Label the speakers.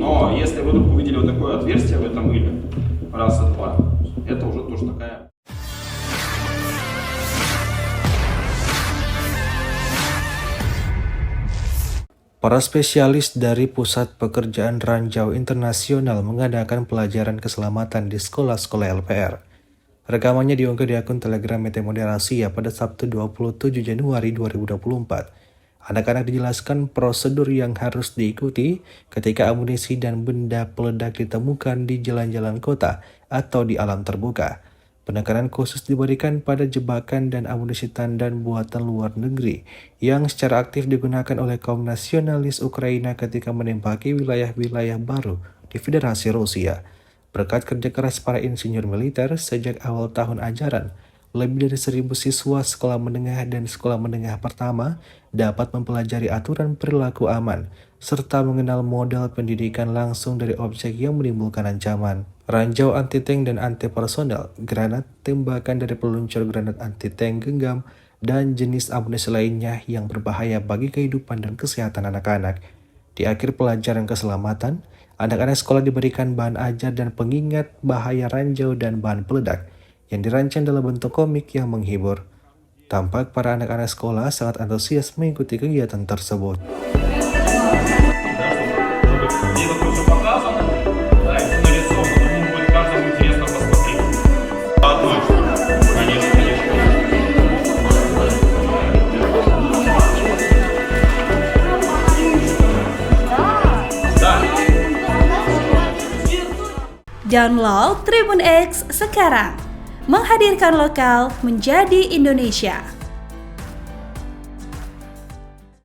Speaker 1: Но если вы вдруг увидели вот такое отверстие в этом иле, раз и два, это уже тоже такая...
Speaker 2: Para spesialis dari Pusat Pekerjaan Ranjau Internasional mengadakan pelajaran keselamatan di sekolah-sekolah LPR. Rekamannya diunggah di akun Telegram PT Moderasi pada Sabtu 27 Januari 2024. Anak-anak dijelaskan prosedur yang harus diikuti ketika amunisi dan benda peledak ditemukan di jalan-jalan kota atau di alam terbuka. Penekanan khusus diberikan pada jebakan dan amunisi tandan buatan luar negeri yang secara aktif digunakan oleh kaum nasionalis Ukraina ketika menempati wilayah-wilayah baru di Federasi Rusia. Berkat kerja keras para insinyur militer sejak awal tahun ajaran, lebih dari 1.000 siswa sekolah menengah dan sekolah menengah pertama dapat mempelajari aturan perilaku aman, serta mengenal modal pendidikan langsung dari objek yang menimbulkan ancaman. Ranjau anti-tank dan anti-personel, granat tembakan dari peluncur granat anti-tank genggam, dan jenis amunisi lainnya yang berbahaya bagi kehidupan dan kesehatan anak-anak. Di akhir pelajaran keselamatan, anak-anak sekolah diberikan bahan ajar dan pengingat bahaya ranjau dan bahan peledak yang dirancang dalam bentuk komik yang menghibur. Tampak para anak-anak sekolah sangat antusias mengikuti kegiatan tersebut.
Speaker 3: Download Tribun X sekarang, menghadirkan lokal menjadi Indonesia.